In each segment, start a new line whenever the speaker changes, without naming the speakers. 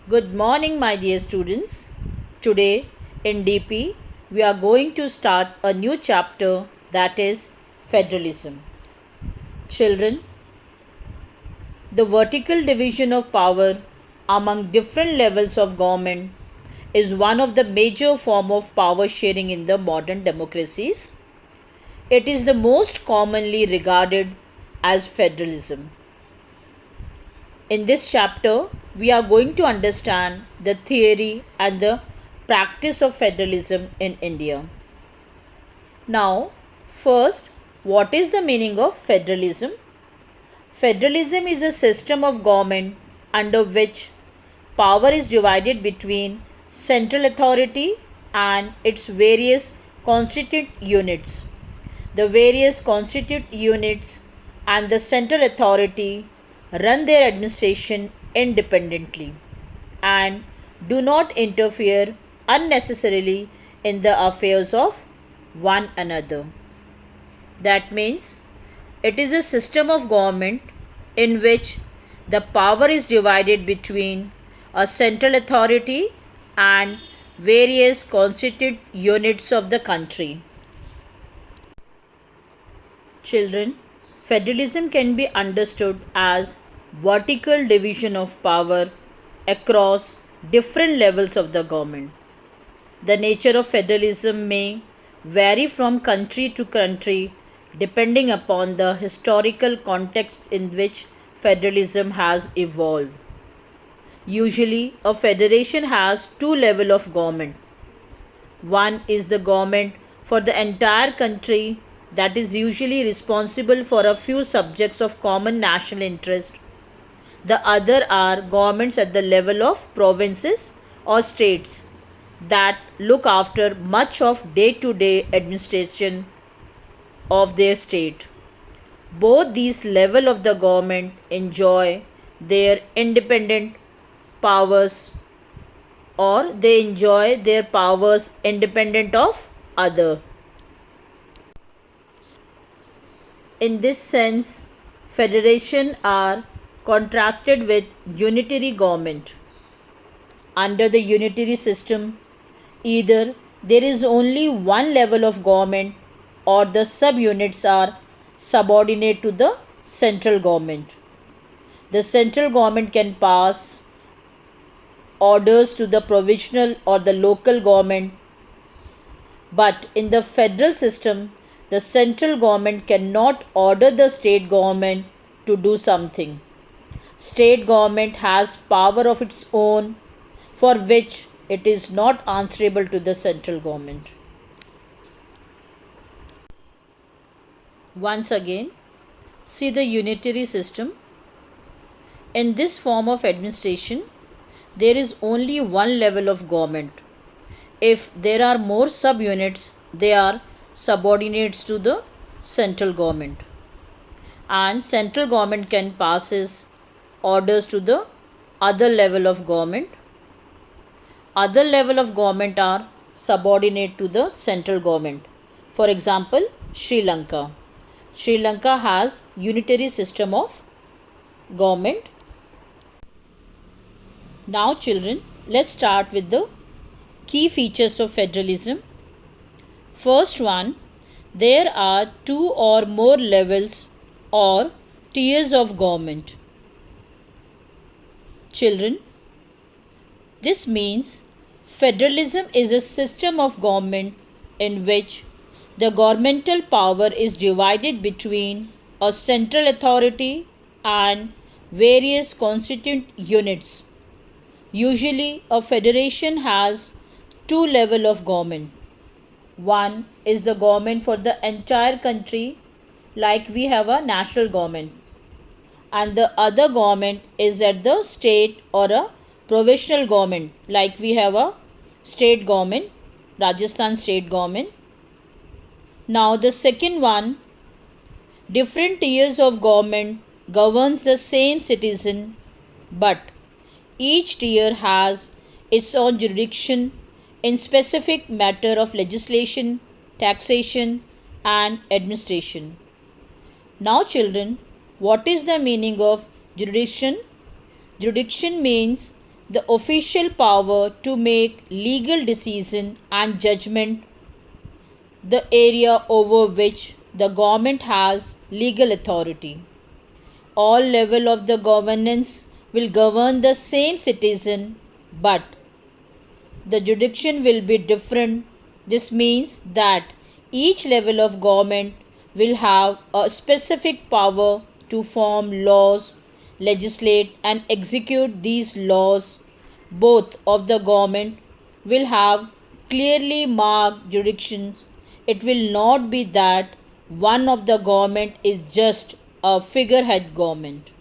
Good morning, my dear students. Today in DP, we are going to start a new chapter, that is Federalism. Children, the vertical division of power among different levels of government is one of the major forms of power sharing in the modern democracies. It is the most commonly regarded as federalism. In this chapter, we are going to understand the theory and the practice of federalism in India. Now, first, what is the meaning of federalism? Federalism is a system of government under which power is divided between central authority and its various constituent units. The various constituent units and the central authority run their administration independently and do not interfere unnecessarily in the affairs of one another. That means it is a system of government in which the power is divided between a central authority and various constituent units of the country. Children, federalism can be understood as vertical division of power across different levels of the government. The nature of federalism may vary from country to country depending upon the historical context in which federalism has evolved. Usually, a federation has two levels of government. One is the government for the entire country that is usually responsible for a few subjects of common national interest. The other are governments at the level of provinces or states that look after much of day-to-day administration of their state. Both these levels of the government enjoy their independent powers, or they enjoy their powers independent of other. In this sense, federation are contrasted with unitary government. Under the unitary system, either there is only one level of government or the subunits are subordinate to the central government. The central government can pass orders to the provincial or the local government, but in the federal system, the central government cannot order the state government to do something. State government has power of its own for which it is not answerable to the central government. Once again, see the unitary system. In this form of administration, there is only one level of government. If there are more subunits, they are subordinates to the central government, and central government can passes orders to the other level of government. Other level of government are subordinate to the central government. For example, Sri Lanka. Sri Lanka has unitary system of government. Now children, let's start with the key features of federalism. First one, there are two or more levels or tiers of government. Children, this means federalism is a system of government in which the governmental power is divided between a central authority and various constituent units. Usually, a federation has two levels of government. One is the government for the entire country, like we have a national government, and the other government is at the state or a provincial government, like we have a state government, Rajasthan state government. Now the second one, different tiers of government governs the same citizen, but each tier has its own jurisdiction in specific matter of legislation, taxation and administration. Now children, what is the meaning of jurisdiction? Jurisdiction means the official power to make legal decision and judgment, the area over which the government has legal authority. All level of the governance will govern the same citizen, but the jurisdiction will be different. This means that each level of government will have a specific power to form laws, legislate and execute these laws. Both of the government will have clearly marked jurisdictions. It will not be that one of the government is just a figurehead government.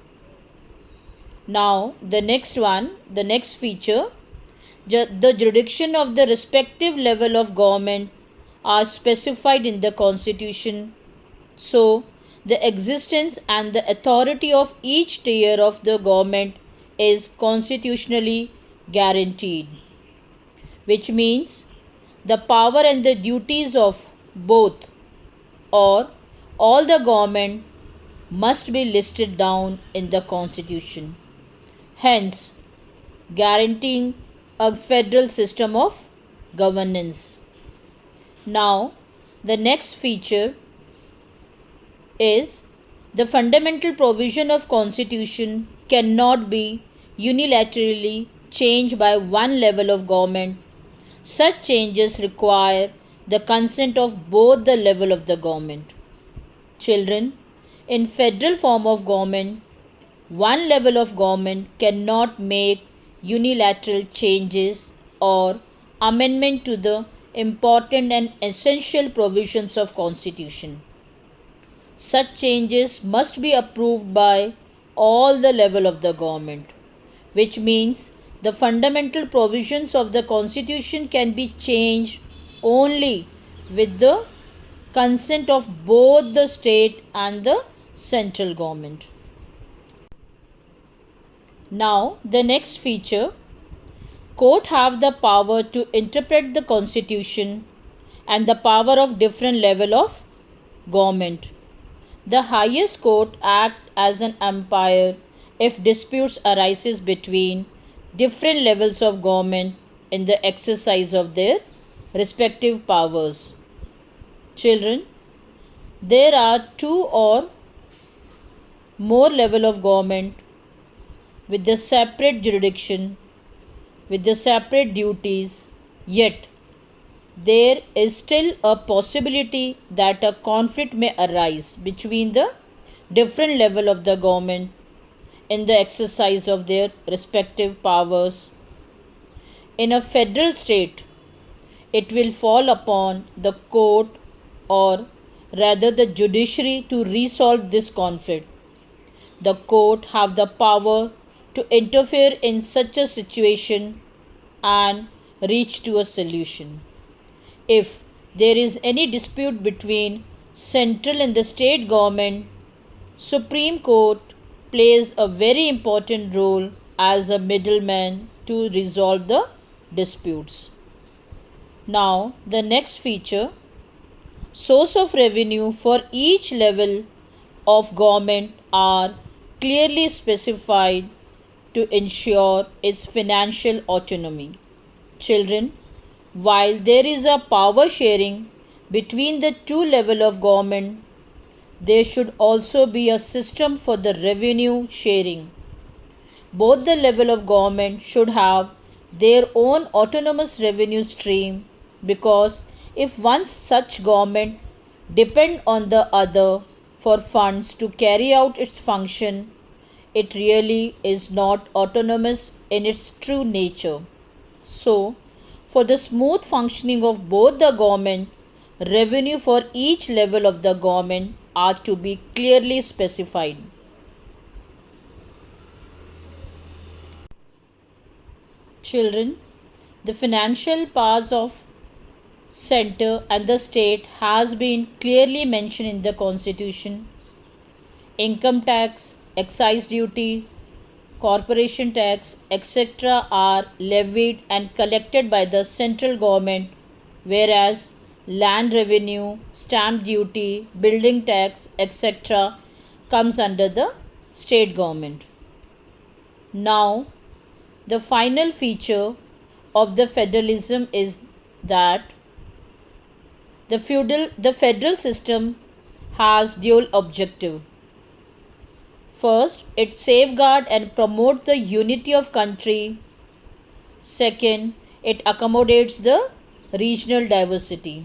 Now the next feature, the jurisdiction of the respective level of government are specified in the Constitution. So the existence and the authority of each tier of the government is constitutionally guaranteed, which means the power and the duties of both or all the government must be listed down in the Constitution, hence guaranteeing a federal system of governance. Now, the next feature is the fundamental provision of Constitution cannot be unilaterally changed by one level of government. Such changes require the consent of both the level of the government. Children, in federal form of government, one level of government cannot make unilateral changes or amendment to the important and essential provisions of Constitution. Such changes must be approved by all the level of the government, which means the fundamental provisions of the Constitution can be changed only with the consent of both the state and the central government. Now the next feature, court have the power to interpret the Constitution and the power of different level of government. The highest court act as an umpire if disputes arises between different levels of government in the exercise of their respective powers. Children, there are two or more level of government with the separate jurisdiction, with the separate duties, yet there is still a possibility that a conflict may arise between the different level of the government in the exercise of their respective powers. In a federal state, it will fall upon the court or rather the judiciary to resolve this conflict. The court have the power to interfere in such a situation and reach to a solution. If there is any dispute between central and the state government, Supreme Court plays a very important role as a middleman to resolve the disputes. Now the next feature, source of revenue for each level of government are clearly specified to ensure its financial autonomy. Children, while there is a power sharing between the two levels of government, there should also be a system for the revenue sharing. Both the level of government should have their own autonomous revenue stream, because if one such government depend on the other for funds to carry out its function, it really is not autonomous in its true nature. So, for the smooth functioning of both the government, revenue for each level of the government are to be clearly specified. Children, the financial powers of center and the state has been clearly mentioned in the Constitution. Income tax, excise duty, corporation tax, etc. are levied and collected by the central government, whereas land revenue, stamp duty, building tax, etc. comes under the state government. Now, The final feature of the federalism is that the federal system has dual objective. First, it safeguards and promotes the unity of country. Second, it accommodates the regional diversity.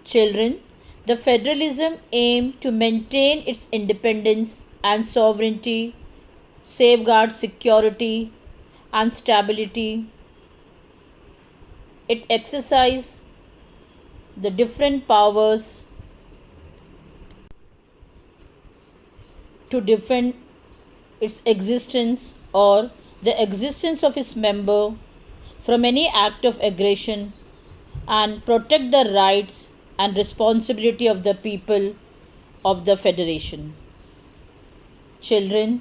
Children, the federalism aims to maintain its independence and sovereignty, safeguard security and stability. It exercises the different powers to defend its existence or the existence of its member from any act of aggression and protect the rights and responsibility of the people of the federation. Children,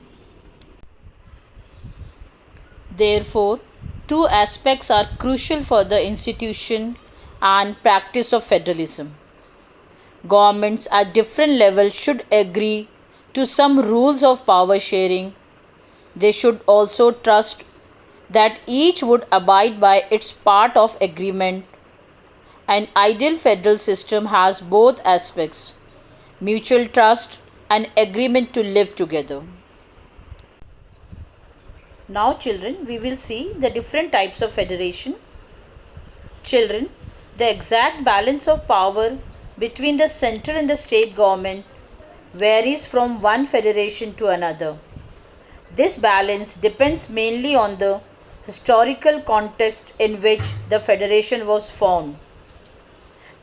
therefore, two aspects are crucial for the institution and practice of federalism. Governments at different levels should agree to some rules of power sharing. They should also trust that each would abide by its part of agreement. An ideal federal system has both aspects, mutual trust and agreement to live together. Now children, we will see the different types of federation. Children, the exact balance of power between the central and the state government varies from one federation to another. This balance depends mainly on the historical context in which the federation was formed.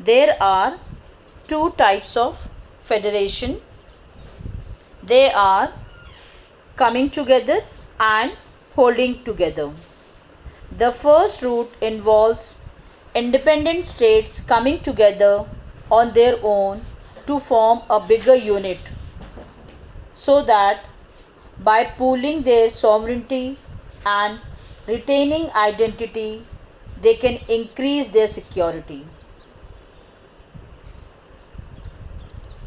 There are two types of federation. They are coming together and holding together. The first route involves independent states coming together on their own to form a bigger unit, so that by pooling their sovereignty and retaining identity, they can increase their security.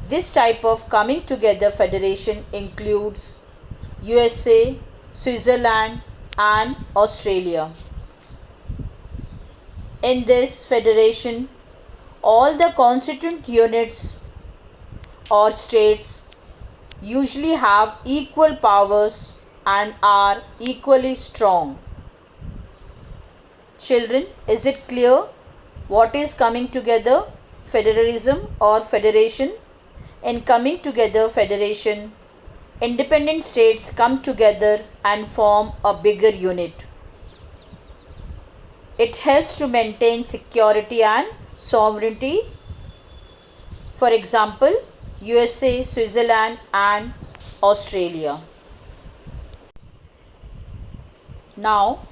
This type of coming together federation includes USA, Switzerland and Australia. In this federation, all the constituent units or states usually have equal powers and are equally strong. Children, is it clear what is coming together federalism or federation? In coming together federation, independent states come together and form a bigger unit. It helps to maintain security and sovereignty. For example, USA, Switzerland and Australia. Now,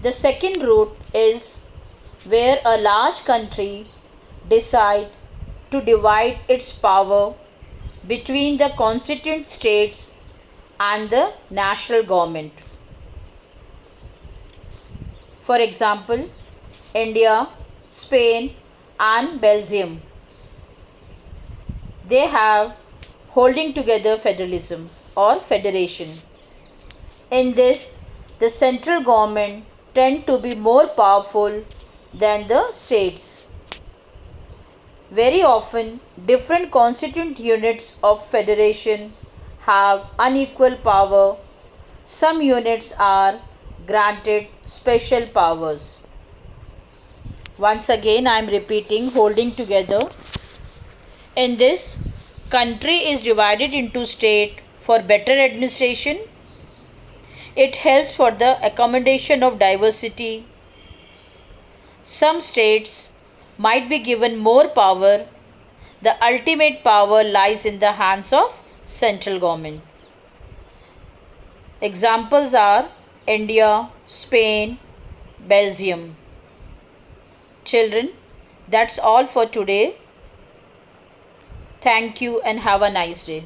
the second route is where a large country decides to divide its power between the constituent states and the national government. For example, India, Spain and Belgium. They have holding together federalism or federation. In this, the central government tend to be more powerful than the states. Very often, different constituent units of federation have unequal power. Some units are granted special powers. Once again, I am repeating holding together. In this, country is divided into state for better administration. It helps for the accommodation of diversity. Some states might be given more power. The ultimate power lies in the hands of central government. Examples are India, Spain, Belgium. Children, that's all for today. Thank you and have a nice day.